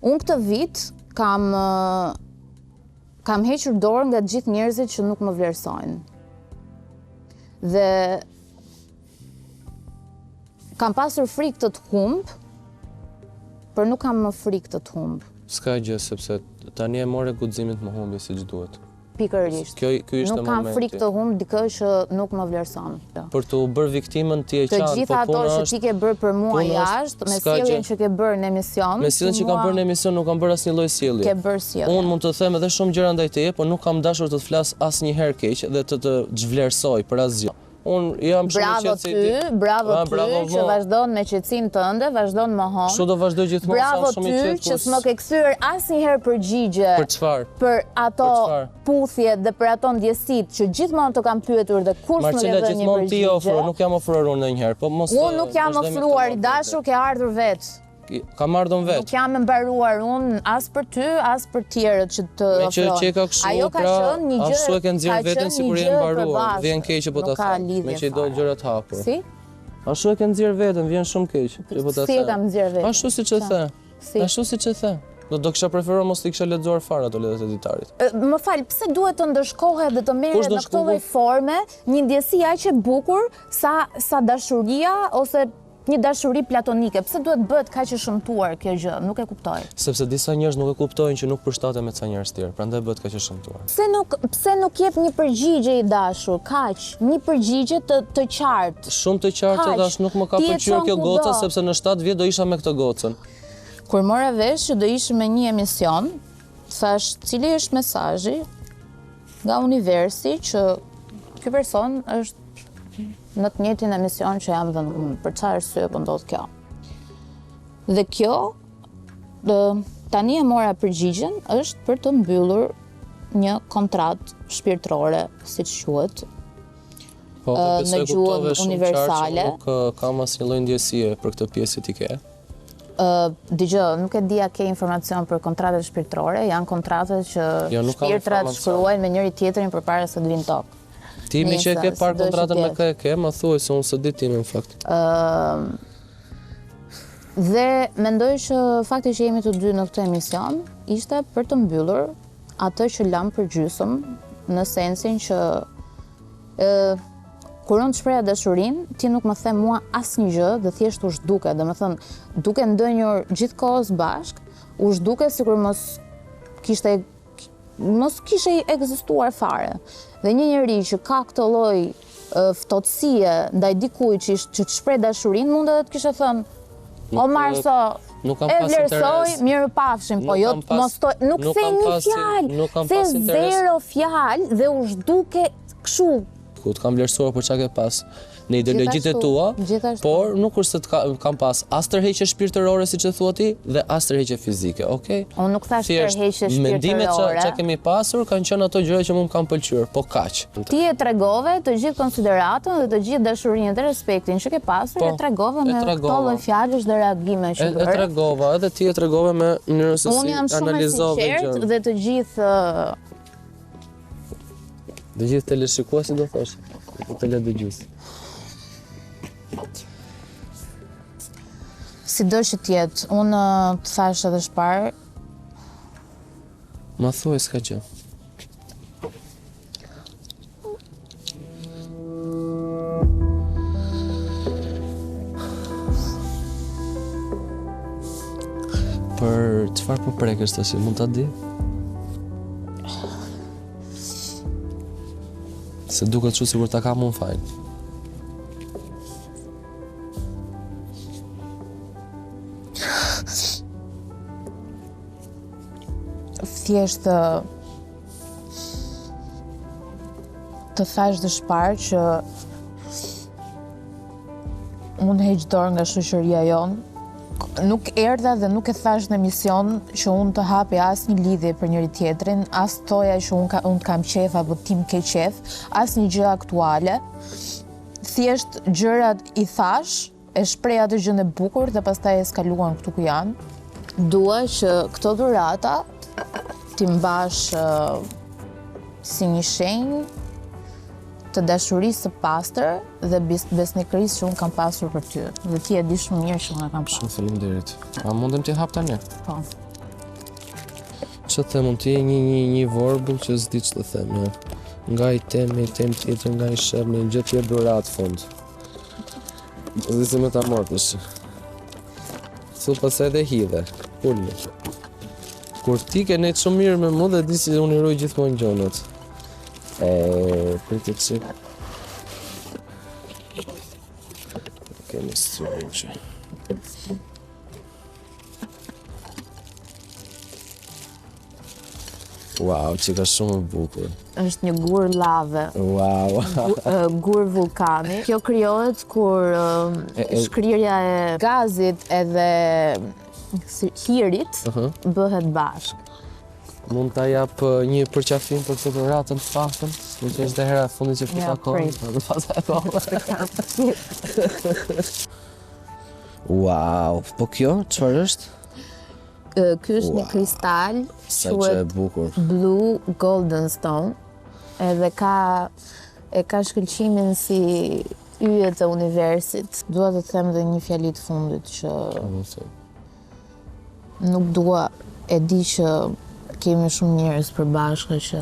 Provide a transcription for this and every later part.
Unë këtë vit kam hequr dorë nga gjithë njerëzit që nuk më vlerësojnë. Dhe kam pasur frikë të humb, por nuk kam më frikë të humb. S'ka gjë, sepse tani e more guximin të më humbi siç duhet. Pikërisht. Ky ishte momenti. Nuk kam frikë të humb dikë që nuk më vlerëson. Për të u bërë viktimën ti e Të qartë, gjitha ato që ti ke bërë për mua jashtë, me sjelljen që ke bërë në emision. Me sjelljen që kam bërë në emision nuk kam bërë asnjë lloj sjellje. Ke bërë sjellje. Unë mund të them edhe shumë gjëra ndaj teje, por nuk kam dashur të të flas asnjëherë keq dhe të zhvlerësoj për asgjë. Unë jam shumë Bravo ty që vazhdon me qetësinë tënde, vazhdon më hon. Kështu do vazhdoj gjithmonë sa shumë i qetë. Bravo ty që s'më ke kthyer asnjëherë përgjigje. Për çfarë? Për ato puthje dhe për ato ndjesitë që gjithmonë të kam pyetur dhe kur s'më ke dhënë një përgjigje. Gjithmonë ti ofro, nuk jam ofruar unë ndonjëherë, po mos. Unë nuk jam ofruar, i dashur ke ardhur vetë. Kam ardhur vetë. Nuk jam e mbaruar unë as për ty, as për tjerët që të ofrojnë. Me që qeka kështu, ashtu e ke nxjerrë veten sikur je mbaruar. Vjen keq po ta them. Me që do gjërat hapur. Si? Ashtu e ke nxjerrë veten, vjen shumë keq po ta them. Si e kam nxjerrë veten? Ashtu siç e the. Ashtu siç e the. Do kisha preferuar mos t'i kisha lexuar fare ato letrat e editarit. Më fal, pse duhet të ndërshkohet dhe të merret në këtë lloj forme një ndjesi aq e bukur sa dashuria ose një dashuri platonike? Pse duhet bëhet kaq e shëmtuar kjo gjë? Nuk e kuptoj. Sepse disa njerëz nuk e kuptojnë që nuk përshtaten me ca njerëz tjerë, prandaj bëhet kaq e shëmtuar. Pse nuk jep një përgjigje i dashur, kaq, një përgjigje të qartë. Shumë të qartë dash nuk më ka pëlqyer kjo goca sepse në 7 vjet do isha me këtë gocën. Kur mora vesh që do ishim me një emision, thash cili është mesazhi nga universi që ky person është në të njëjtin emision që jam dhënë unë, për çfarë arsye po ndodh kjo. Dhe kjo, tani e mora përgjigjen, është për të mbyllur një kontratë shpirtërore, siç quhet, në gjuhën universale. Nuk kam asnjë lloj ndjesie për këtë pjesë që ti ke. Dgjoj, nuk e di a ke informacion për kontratat shpirtërore, janë kontratat që shpirtrat shkruajnë me njëri tjetrin përpara se të vinë tokë. Ti mi që e ke parë kontratën me ke, më thuaj se unë së di ti në fakt. Dhe mendoj që fakti që jemi të dy në këtë emision ishte për të mbyllur atë që lam për gjysëm, në sensin që kur unë të shpreha dashurinë, ti nuk më the mua asnjë gjë dhe thjesht u zhduke, domethënë duke ndënjur gjithkohës bashk, u zhduke sikur mos kishe ekzistuar fare. Dhe një njeri që ka këtë lloj ftohtësie ndaj dikujt që të shpreh dashurinë, mund edhe të kishe thënë, o Marso, e vlerësoj, mirë pafshim, po jo nuk the një fjalë, the zero fjalë dhe u zhduke kështu. Të kam vlerësuar për çka ke pas në ideologjitë tua, por nuk është se kam pas as tërheqje shpirtërore siç e thua ti dhe as tërheqje fizike, okay? Unë nuk thash tërheqje shpirtërore. Mendimet që kemi pasur kanë qenë ato gjëra që mua më kanë pëlqyer, po kaq. Ti e tregove të gjithë konsideratën dhe të gjithë dashurinë dhe respektin që ke pasur, e tregove me këto lloj fjalësh dhe reagime që bëre. E tregova, edhe ti e tregove me mënyrën se si analizove gjën. Unë jam shumë e sinqertë dhe të gjithë teleshikuesi do thosh, teledëgjues. Sido që tjetë, unë të thash edhe shparë. Ma thuaj s'ka gjë. Për çfarë po prekësh tash, mund ta di? Se duket kështu sikur ta kam unë fajin. Thjesht të thash dhe shparë që unë heq dorë nga shoqëria jonë. Nuk erdha dhe nuk e thash në emision që unë të hapi as një lidhje për njëri tjetrin, as thoja që unë kam qef apo tim ke qef, as një gjë aktuale. Thjesht gjërat i thash, e shpreh atë gjën e bukur dhe pastaj eskaluan këtu ku janë. Dua që këto dhurata ti mbash si një shenjë të dashurisë së pastër dhe besnikërisë që unë kam pasur për ty. Dhe ti e di shumë mirë që unë e kam pasur. Shumë faleminderit. A mundem t'i hap tani? Po. që them, unë ti një vorbull që s'di që të them, ja. Nga i tem tjetër, nga i shërë, një gjë tjetër durat fund. Dhe si me ta mortësh. Thu pas edhe hidhe, pulli. Kur ti ke nejtë shumë mirë me mu dhe di si unë i ruj gjithmonë gjonët. Për të qik. Kemi styrën që. Wow, që ka shumë bukur. Është një gur lave. Wow. Gur vulkani. Kjo krijohet kur shkrirja e gazit edhe hirit bëhet bashk. Mund ta jap një përqafim për këtë ratën të paktën, në që është dhe hera fundit që fita kohë. Wow, po kjo, çfarë është? Ky është një kristal, quhet Blue Golden Stone, edhe ka shkëlqimin si yjet e universit. Dua të them dhe një fjali të fundit që nuk dua, e di që kemi shumë njerëz përbashkë që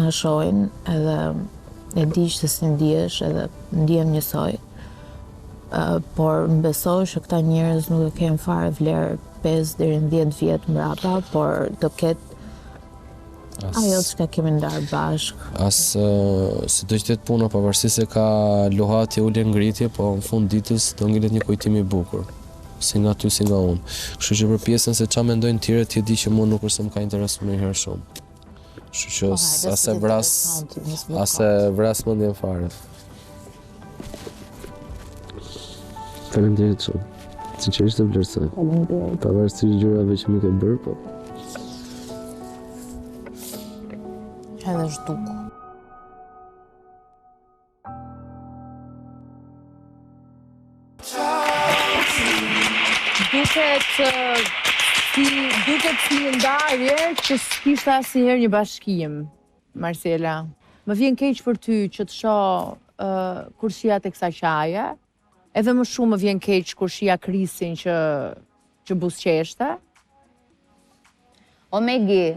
na shohin, edhe e di që si ndihesh edhe ndihem njësoj. Por më besoj që këta njerëz nuk e kenë fare vlerë 5 deri në 10 vjet mbrapa, por do ketë ajo që kemi ndarë bashkë. Si do qëtet puna, pavarësisht se ka lohatje ule ngritje, po në fund ditës do ngilet një kujtim i bukur. Si nga ty, si nga unë. Kështu që për pjesën se qa mendojnë tjere, ti e di që mua nuk është se më ka interesu një herë shumë. Kështu që ase vras më ndjen fare. Faleminderit shumë. Sinqerisht të vlerësoj. Pavarësisht gjërave që më ke bërë, po. Edhe zhduk. Duket si një ndarje që s'kishte asnjëherë një bashkim, Marcela. Më vjen keq për ty që të shoh kur shija tek sa qaje, edhe më shumë më vjen keq kur shija Krisin që buzëqeshte. O Megi,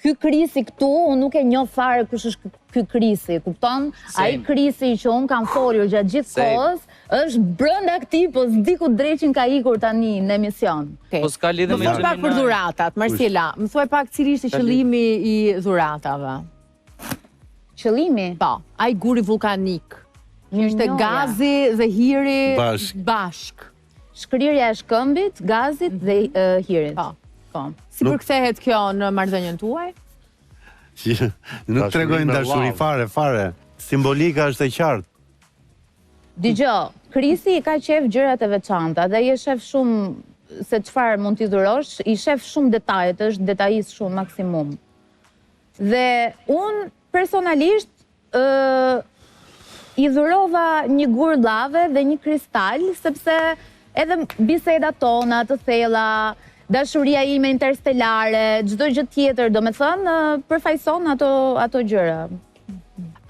ky Krisi këtu, unë nuk e njoh fare kush është ky Krisi, kupton? Ai Krisi që unë kam folur gjatë gjithë kohës, është brenda këtij, po s'di ku dreqin ka ikur tani në emision. Po s'ka lidhje me pak për dhuratat, Marcela, më thuaj pak cili ishte qëllimi i dhuratave. Qëllimi? Po, ai guri vulkanik. Ishte gazi dhe hiri bashk. Shkrirja e shkëmbit, gazit dhe hirit. Po. Si përkthehet kjo në marrëdhënien tuaj? Nuk tregojnë dashuri fare. Simbolika është e qartë. Dgjoj, Krisi i ka qef gjërat e veçanta dhe i shef shumë se çfarë mund t'i dhurosh, i shef shumë detajet, është detajist shumë maksimum. Dhe unë personalisht i dhurova një gur lave dhe një kristal, sepse edhe bisedat tona të thella, dashuria ime interstelare, çdo gjë tjetër, domethënë përfaqëson ato gjëra.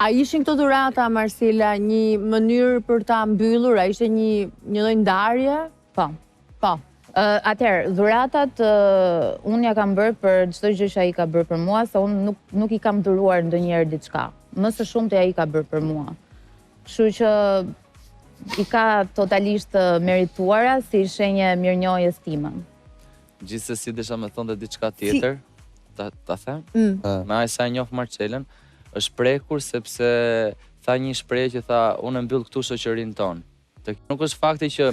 A ishin këto dhurata, Marcela, një mënyrë për ta mbyllur, a ishte një lloj ndarje? Po. Atëherë, dhuratat unë ja kam bërë për çdo gjë që ai ka bërë për mua, se unë nuk i kam dhuruar ndonjëherë diçka. Më së shumti ai ka bërë për mua. Kështu që i ka totalisht merituara si shenjë mirënjohjes time. Gjithsesi desha me thonë dhe diçka tjetër, ta them, me aq sa e njoh Marcelën, është prekur sepse tha një shprehje që tha unë e mbyll këtu shoqërinë tonë. Nuk është fakti që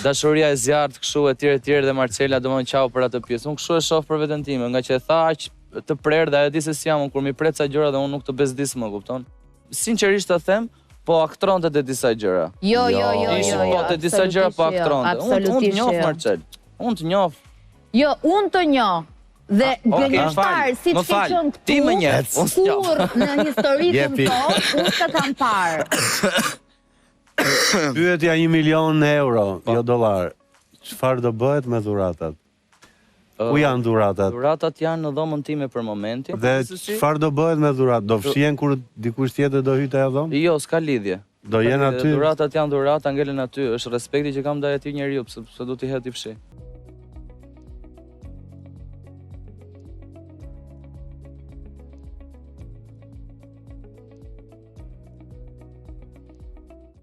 dashuria e zjarrt kështu etj dhe Marcela domethënë qau për atë pjesë. Unë kështu e shoh për veten time, nga që e tha aq të prerë dhe ajo di se si jam unë kur mi pret ca gjëra dhe unë nuk të bezdis më, kupton? Sinqerisht ta them, po aktronte te disa gjëra. Jo. Po te disa gjëra po aktronte. Unë të njoh Marcel. Unë të njoh. Jo, unë të njoh. Dhe gënjeshtar si që qënë këtu, kur në historikën tonë, unë të kam parë. Pyetja 1 milion euro, jo dollar. Çfarë do bëhet me dhuratat? Ku janë dhuratat? Dhuratat janë në dhomën time për momentin. Dhe çfarë do bëhet me dhuratat? Do fshihen kur dikush tjetër do hyjë te ajo dhomë? Jo, s'ka lidhje. Do jenë aty. Dhuratat janë dhurata, ngelen aty. Është respekti që kam ndaj atij njeriu, pse do t'i hedh ti fshi.